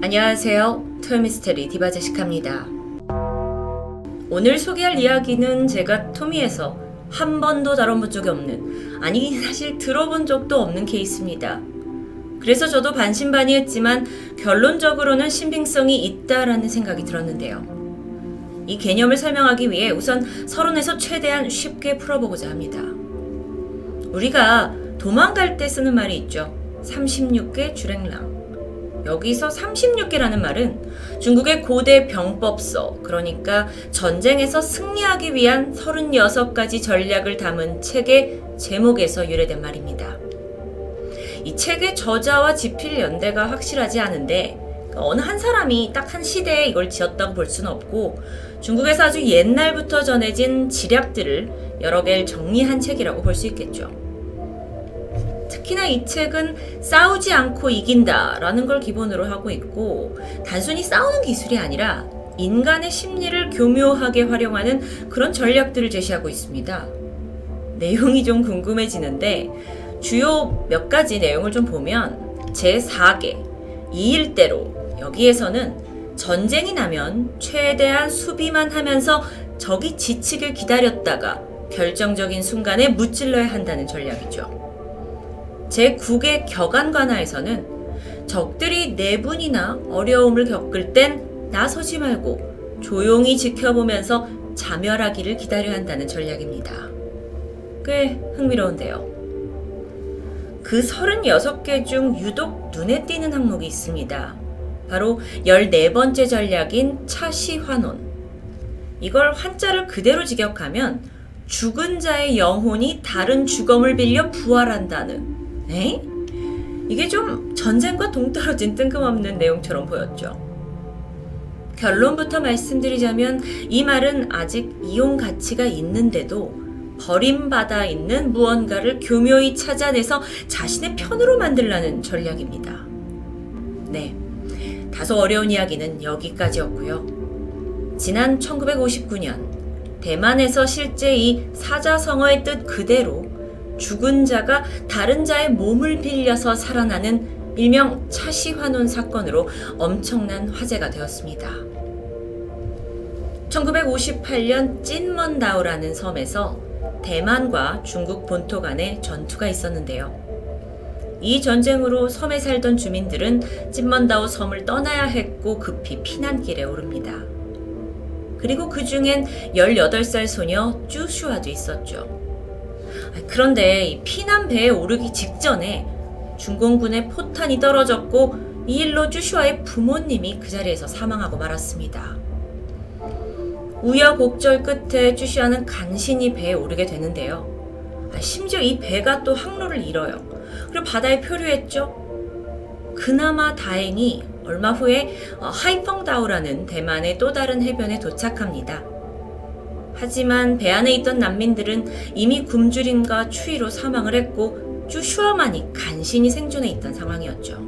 안녕하세요. 토요미스테리 디바 제시카입니다. 오늘 소개할 이야기는 제가 토미에서 한 번도 다뤄본 적이 없는, 아니 사실 들어본 적도 없는 케이스입니다. 그래서 저도 반신반의했지만 결론적으로는 신빙성이 있다라는 생각이 들었는데요. 이 개념을 설명하기 위해 우선 서론에서 최대한 쉽게 풀어보고자 합니다. 우리가 도망갈 때 쓰는 말이 있죠. 36개 주랭랑. 여기서 36개라는 말은 중국의 고대 병법서, 그러니까 전쟁에서 승리하기 위한 36가지 전략을 담은 책의 제목에서 유래된 말입니다. 이 책의 저자와 지필 연대가 확실하지 않은데 어느 한 사람이 딱 한 시대에 이걸 지었다고 볼 수는 없고 중국에서 아주 옛날부터 전해진 지략들을 여러 개를 정리한 책이라고 볼 수 있겠죠. 특히나 이 책은 싸우지 않고 이긴다라는 걸 기본으로 하고 있고 단순히 싸우는 기술이 아니라 인간의 심리를 교묘하게 활용하는 그런 전략들을 제시하고 있습니다. 내용이 좀 궁금해지는데 주요 몇 가지 내용을 좀 보면 제4계, 2일대로 여기에서는 전쟁이 나면 최대한 수비만 하면서 적이 지치길 기다렸다가 결정적인 순간에 무찔러야 한다는 전략이죠. 제9계 격안관하에서는 적들이 내분이나 어려움을 겪을 땐 나서지 말고 조용히 지켜보면서 자멸하기를 기다려야 한다는 전략입니다. 꽤 흥미로운데요. 그 36개 중 유독 눈에 띄는 항목이 있습니다. 바로 14번째 전략인 차시환혼. 이걸 한자를 그대로 직역하면 죽은 자의 영혼이 다른 주검을 빌려 부활한다는. 에? 이게 좀 전쟁과 동떨어진 뜬금없는 내용처럼 보였죠. 결론부터 말씀드리자면 이 말은 아직 이용 가치가 있는데도 버림받아 있는 무언가를 교묘히 찾아내서 자신의 편으로 만들라는 전략입니다. 네, 다소 어려운 이야기는 여기까지였고요. 지난 1959년 대만에서 실제 이 사자성어의 뜻 그대로 죽은 자가 다른 자의 몸을 빌려서 살아나는 일명 차시환혼 사건으로 엄청난 화제가 되었습니다. 1958년 찐먼다오라는 섬에서 대만과 중국 본토 간의 전투가 있었는데요. 이 전쟁으로 섬에 살던 주민들은 찐먼다오 섬을 떠나야 했고 급히 피난길에 오릅니다. 그리고 그 중엔 18살 소녀 쭈슈아도 있었죠. 그런데 이 피난 배에 오르기 직전에 중공군의 포탄이 떨어졌고 이 일로 쭈슈아의 부모님이 그 자리에서 사망하고 말았습니다. 우여곡절 끝에 쭈슈아는 간신히 배에 오르게 되는데요. 심지어 이 배가 또 항로를 잃어요. 그리고 바다에 표류했죠. 그나마 다행히 얼마 후에 하이펑다오라는 대만의 또 다른 해변에 도착합니다. 하지만 배 안에 있던 난민들은 이미 굶주림과 추위로 사망을 했고 쭈슈아만이 간신히 생존해 있던 상황이었죠.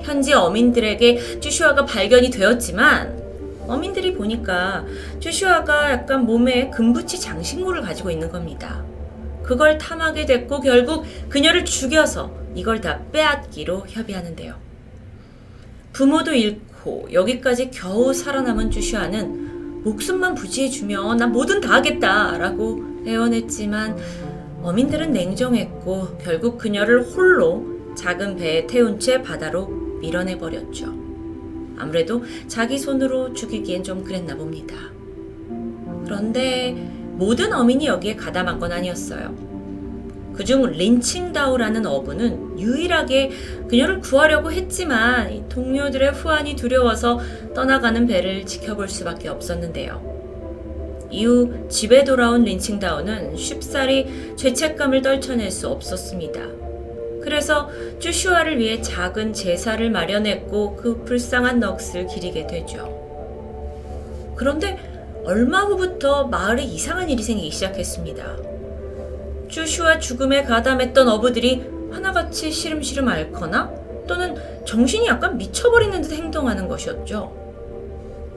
현지 어민들에게 쭈슈아가 발견이 되었지만 어민들이 보니까 쭈슈아가 약간 몸에 금붙이 장식물을 가지고 있는 겁니다. 그걸 탐하게 됐고 결국 그녀를 죽여서 이걸 다 빼앗기로 협의하는데요. 부모도 잃고 여기까지 겨우 살아남은 쭈슈아는 목숨만 부지해주면 난 뭐든 다 하겠다 라고 애원했지만 어민들은 냉정했고 결국 그녀를 홀로 작은 배에 태운 채 바다로 밀어내버렸죠. 아무래도 자기 손으로 죽이기엔 좀 그랬나 봅니다. 그런데 모든 어민이 여기에 가담한 건 아니었어요. 그중 린칭다오라는 어부는 유일하게 그녀를 구하려고 했지만 동료들의 후환이 두려워서 떠나가는 배를 지켜볼 수밖에 없었는데요. 이후 집에 돌아온 린칭다오는 쉽사리 죄책감을 떨쳐낼 수 없었습니다. 그래서 쭈슈아를 위해 작은 제사를 마련했고 그 불쌍한 넋을 기리게 되죠. 그런데 얼마 후부터 마을에 이상한 일이 생기기 시작했습니다. 쭈슈아 죽음에 가담했던 어부들이 하나같이 시름시름 앓거나 또는 정신이 약간 미쳐버리는 듯 행동하는 것이었죠.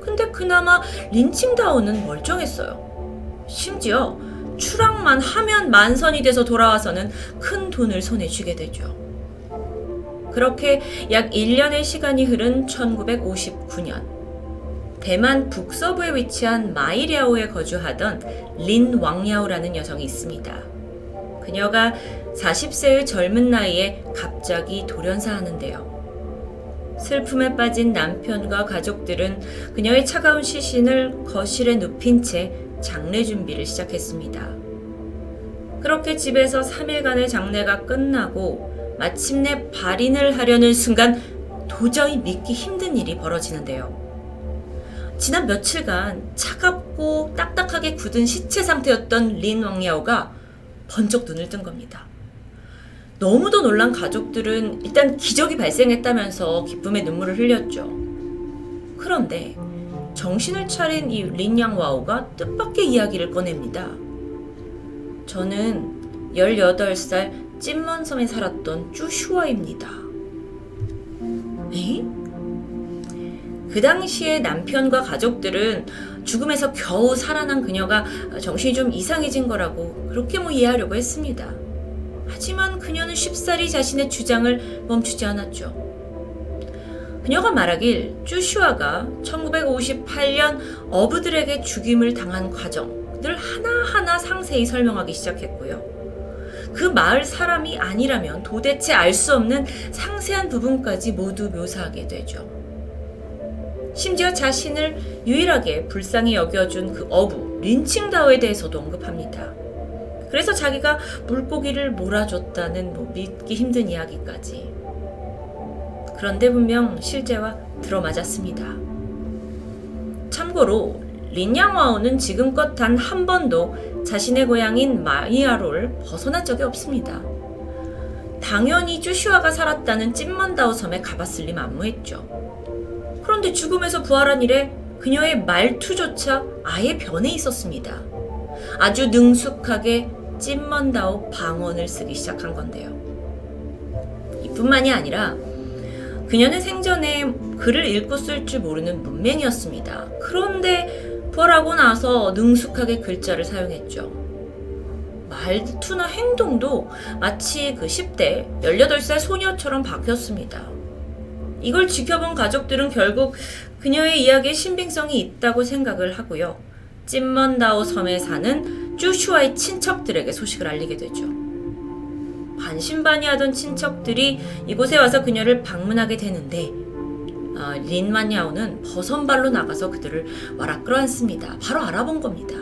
근데 그나마 린칭다오는 멀쩡했어요. 심지어 추락만 하면 만선이 돼서 돌아와서는 큰 돈을 손에 쥐게 되죠. 그렇게 약 1년의 시간이 흐른 1959년 대만 북서부에 위치한 마이랴오에 거주하던 린 왕야오라는 여성이 있습니다. 그녀가 40세의 젊은 나이에 갑자기 돌연사하는데요. 슬픔에 빠진 남편과 가족들은 그녀의 차가운 시신을 거실에 눕힌 채 장례 준비를 시작했습니다. 그렇게 집에서 3일간의 장례가 끝나고 마침내 발인을 하려는 순간 도저히 믿기 힘든 일이 벌어지는데요. 지난 며칠간 차갑고 딱딱하게 굳은 시체 상태였던 린 왕야오가 번쩍 눈을 뜬 겁니다. 너무도 놀란 가족들은 일단 기적이 발생했다면서 기쁨의 눈물을 흘렸죠. 그런데 정신을 차린 이 린 양와오가 뜻밖의 이야기를 꺼냅니다. 저는 18살 찐먼섬에 살았던 쭈슈아입니다. 에? 그 당시에 남편과 가족들은 죽음에서 겨우 살아난 그녀가 정신이 좀 이상해진 거라고 그렇게 이해하려고 했습니다. 하지만 그녀는 쉽사리 자신의 주장을 멈추지 않았죠. 그녀가 말하길 쭈슈아가 1958년 어부들에게 죽임을 당한 과정을 하나하나 상세히 설명하기 시작했고요. 그 마을 사람이 아니라면 도대체 알 수 없는 상세한 부분까지 모두 묘사하게 되죠. 심지어 자신을 유일하게 불쌍히 여겨준 그 어부 린칭다오에 대해서도 언급합니다. 그래서 자기가 물고기를 몰아줬다는 믿기 힘든 이야기까지. 그런데 분명 실제와 들어맞았습니다. 참고로 린양와오는 지금껏 단 한 번도 자신의 고향인 마이야로를 벗어난 적이 없습니다. 당연히 쭈슈아가 살았다는 찐먼다오 섬에 가봤을 리 만무했죠. 그런데 죽음에서 부활한 이래 그녀의 말투조차 아예 변해 있었습니다. 아주 능숙하게 찐먼다오 방언을 쓰기 시작한 건데요. 이뿐만이 아니라 그녀는 생전에 글을 읽고 쓸 줄 모르는 문맹이었습니다. 그런데 부활하고 나서 능숙하게 글자를 사용했죠. 말투나 행동도 마치 그 10대 18살 소녀처럼 바뀌었습니다. 이걸 지켜본 가족들은 결국 그녀의 이야기에 신빙성이 있다고 생각을 하고요. 찐먼다오 섬에 사는 쭈슈아의 친척들에게 소식을 알리게 되죠. 반신반의하던 친척들이 이곳에 와서 그녀를 방문하게 되는데 린만야오는 버선발로 나가서 그들을 와라 끌어안습니다. 바로 알아본 겁니다.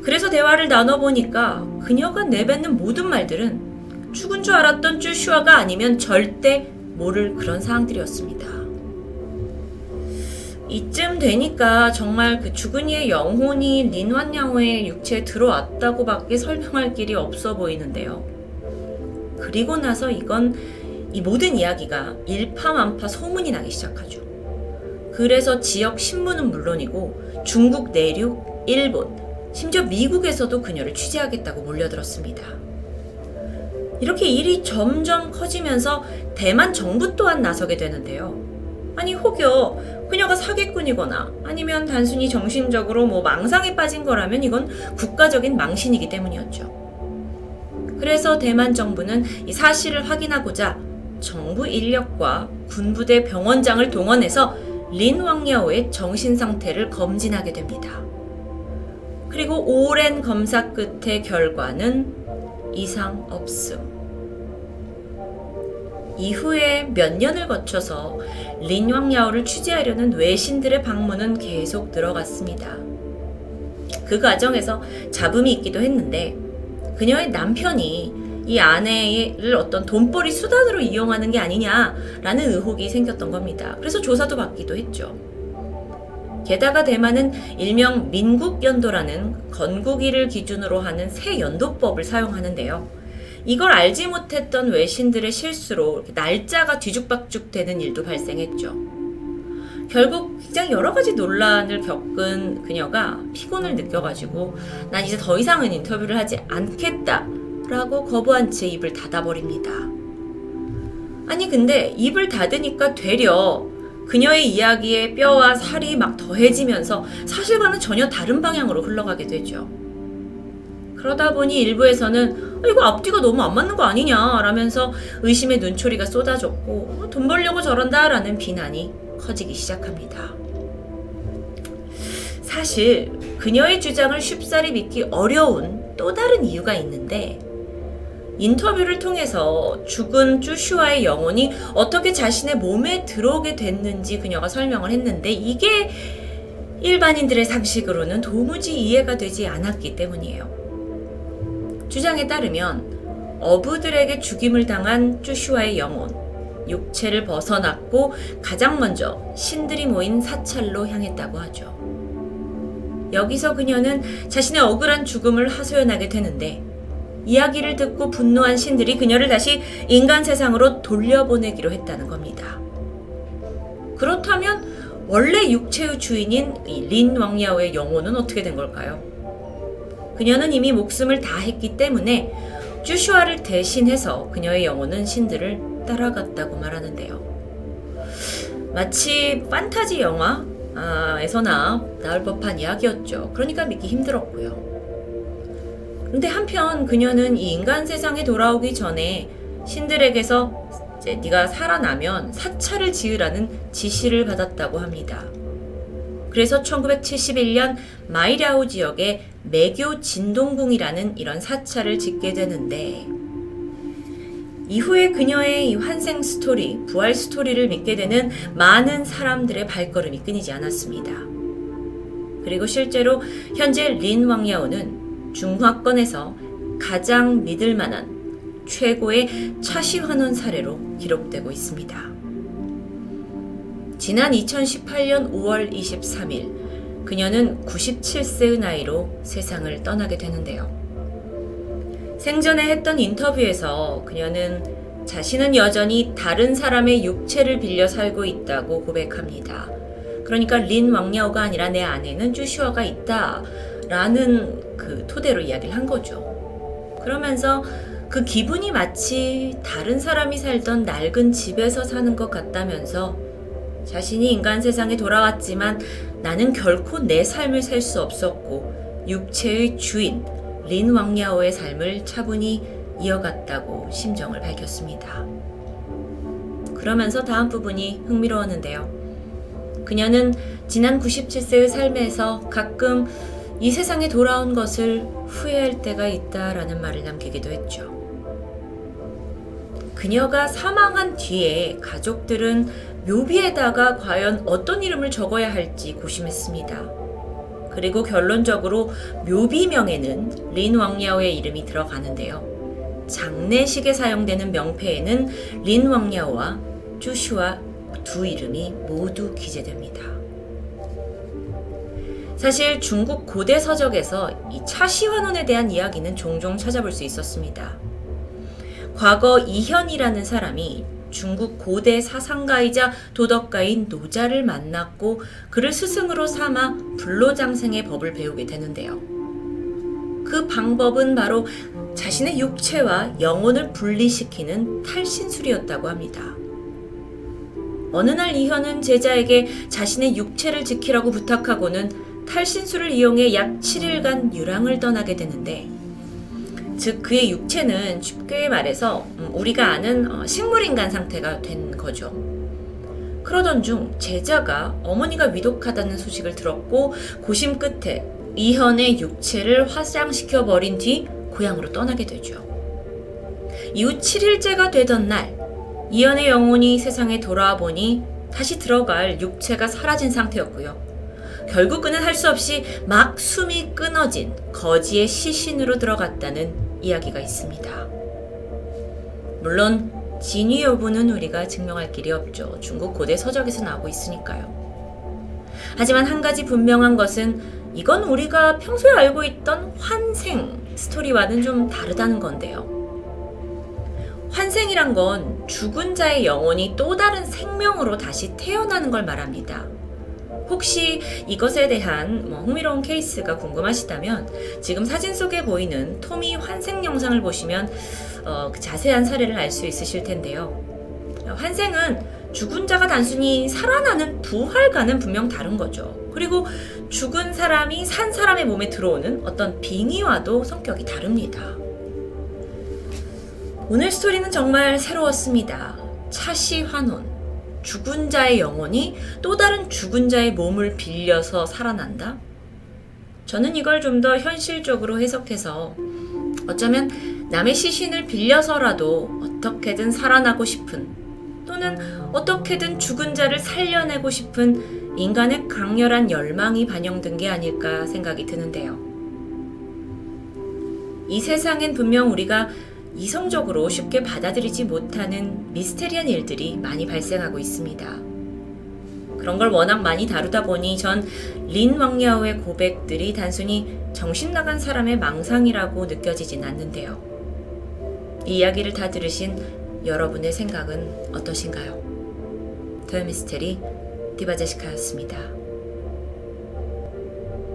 그래서 대화를 나눠보니까 그녀가 내뱉는 모든 말들은 죽은 줄 알았던 쭈슈아가 아니면 절대 모를 그런 사항들이었습니다. 이쯤 되니까 정말 그 죽은 이의 영혼이 린완야오의 육체에 들어왔다고밖에 설명할 길이 없어 보이는데요. 그리고 나서 이 모든 이야기가 일파만파 소문이 나기 시작하죠. 그래서 지역 신문은 물론이고 중국 내륙, 일본, 심지어 미국에서도 그녀를 취재하겠다고 몰려들었습니다. 이렇게 일이 점점 커지면서 대만 정부 또한 나서게 되는데요. 아니 혹여 그녀가 사기꾼이거나 아니면 단순히 정신적으로 망상에 빠진 거라면 이건 국가적인 망신이기 때문이었죠. 그래서 대만 정부는 이 사실을 확인하고자 정부 인력과 군부대 병원장을 동원해서 린 왕야오의 정신 상태를 검진하게 됩니다. 그리고 오랜 검사 끝의 결과는 이상 없음. 이후에 몇 년을 거쳐서 린 왕야오를 취재하려는 외신들의 방문은 계속 늘어갔습니다. 그 과정에서 잡음이 있기도 했는데 그녀의 남편이 이 아내를 어떤 돈벌이 수단으로 이용하는 게 아니냐라는 의혹이 생겼던 겁니다. 그래서 조사도 받기도 했죠. 게다가 대만은 일명 민국연도라는 건국일을 기준으로 하는 새 연도법을 사용하는데요. 이걸 알지 못했던 외신들의 실수로 날짜가 뒤죽박죽 되는 일도 발생했죠. 결국 굉장히 여러 가지 논란을 겪은 그녀가 피곤을 느껴가지고 난 이제 더 이상은 인터뷰를 하지 않겠다라고 거부한 채 입을 닫아버립니다. 아니 근데 입을 닫으니까 되려 그녀의 이야기에 뼈와 살이 막 더해지면서 사실과는 전혀 다른 방향으로 흘러가게 되죠. 그러다 보니 일부에서는 이거 앞뒤가 너무 안 맞는 거 아니냐 라면서 의심의 눈초리가 쏟아졌고 돈 벌려고 저런다 라는 비난이 커지기 시작합니다. 사실 그녀의 주장을 쉽사리 믿기 어려운 또 다른 이유가 있는데 인터뷰를 통해서 죽은 쭈슈아의 영혼이 어떻게 자신의 몸에 들어오게 됐는지 그녀가 설명을 했는데 이게 일반인들의 상식으로는 도무지 이해가 되지 않았기 때문이에요. 주장에 따르면 어부들에게 죽임을 당한 쭈슈아의 영혼, 육체를 벗어났고 가장 먼저 신들이 모인 사찰로 향했다고 하죠. 여기서 그녀는 자신의 억울한 죽음을 하소연하게 되는데 이야기를 듣고 분노한 신들이 그녀를 다시 인간 세상으로 돌려보내기로 했다는 겁니다. 그렇다면 원래 육체의 주인인 린 왕야오의 영혼은 어떻게 된 걸까요? 그녀는 이미 목숨을 다했기 때문에 쭈슈아를 대신해서 그녀의 영혼은 신들을 따라갔다고 말하는데요. 마치 판타지 영화에서나 나올 법한 이야기였죠. 그러니까 믿기 힘들었고요. 그런데 한편 그녀는 이 인간 세상에 돌아오기 전에 신들에게서 이제 네가 살아나면 사찰을 지으라는 지시를 받았다고 합니다. 그래서 1971년 마이랴오 지역에 매교 진동궁이라는 이런 사찰을 짓게 되는데 이후에 그녀의 이 환생 스토리, 부활 스토리를 믿게 되는 많은 사람들의 발걸음이 끊이지 않았습니다. 그리고 실제로 현재 린 왕야오는 중화권에서 가장 믿을 만한 최고의 차시환원 사례로 기록되고 있습니다. 지난 2018년 5월 23일 그녀는 97세의 나이로 세상을 떠나게 되는데요. 생전에 했던 인터뷰에서 그녀는 자신은 여전히 다른 사람의 육체를 빌려 살고 있다고 고백합니다. 그러니까 린 왕야오가 아니라 내 안에는 쭈슈아가 있다 라는 그 토대로 이야기를 한 거죠. 그러면서 그 기분이 마치 다른 사람이 살던 낡은 집에서 사는 것 같다면서 자신이 인간 세상에 돌아왔지만 나는 결코 내 삶을 살 수 없었고 육체의 주인 린 왕야오의 삶을 차분히 이어갔다고 심정을 밝혔습니다. 그러면서 다음 부분이 흥미로웠는데요. 그녀는 지난 97세의 삶에서 가끔 이 세상에 돌아온 것을 후회할 때가 있다라는 말을 남기기도 했죠. 그녀가 사망한 뒤에 가족들은 묘비에다가 과연 어떤 이름을 적어야 할지 고심했습니다. 그리고 결론적으로 묘비명에는 린 왕야오의 이름이 들어가는데요. 장례식에 사용되는 명패에는 린 왕야오와 쭈슈아 두 이름이 모두 기재됩니다. 사실 중국 고대 서적에서 이 차시환원에 대한 이야기는 종종 찾아볼 수 있었습니다. 과거 이현이라는 사람이 중국 고대 사상가이자 도덕가인 노자를 만났고 그를 스승으로 삼아 불로장생의 법을 배우게 되는데요. 그 방법은 바로 자신의 육체와 영혼을 분리시키는 탈신술이었다고 합니다. 어느 날 이현은 제자에게 자신의 육체를 지키라고 부탁하고는 탈신술을 이용해 약 7일간 유랑을 떠나게 되는데 즉 그의 육체는 쉽게 말해서 우리가 아는 식물인간 상태가 된 거죠. 그러던 중 제자가 어머니가 위독하다는 소식을 들었고 고심 끝에 이현의 육체를 화장시켜 버린 뒤 고향으로 떠나게 되죠. 이후 7일째가 되던 날 이현의 영혼이 세상에 돌아와 보니 다시 들어갈 육체가 사라진 상태였고요. 결국 그는 할 수 없이 막 숨이 끊어진 거지의 시신으로 들어갔다는 이야기가 있습니다. 물론 진위 여부는 우리가 증명할 길이 없죠. 중국 고대 서적에서 나오고 있으니까요. 하지만 한 가지 분명한 것은 이건 우리가 평소에 알고 있던 환생 스토리와는 좀 다르다는 건데요. 환생이란 건 죽은 자의 영혼이 또 다른 생명으로 다시 태어나는 걸 말합니다. 혹시 이것에 대한 흥미로운 케이스가 궁금하시다면 지금 사진 속에 보이는 토미 환생 영상을 보시면 그 자세한 사례를 알 수 있으실 텐데요. 환생은 죽은 자가 단순히 살아나는 부활과는 분명 다른 거죠. 그리고 죽은 사람이 산 사람의 몸에 들어오는 어떤 빙의와도 성격이 다릅니다. 오늘 스토리는 정말 새로웠습니다. 차시환혼. 죽은 자의 영혼이 또 다른 죽은 자의 몸을 빌려서 살아난다? 저는 이걸 좀 더 현실적으로 해석해서 어쩌면 남의 시신을 빌려서라도 어떻게든 살아나고 싶은 또는 어떻게든 죽은 자를 살려내고 싶은 인간의 강렬한 열망이 반영된 게 아닐까 생각이 드는데요. 이 세상엔 분명 우리가 이성적으로 쉽게 받아들이지 못하는 미스테리한 일들이 많이 발생하고 있습니다. 그런 걸 워낙 많이 다루다 보니 전 린 왕야오의 고백들이 단순히 정신 나간 사람의 망상이라고 느껴지진 않는데요. 이 이야기를 다 들으신 여러분의 생각은 어떠신가요? 토요미스테리 디바제시카였습니다.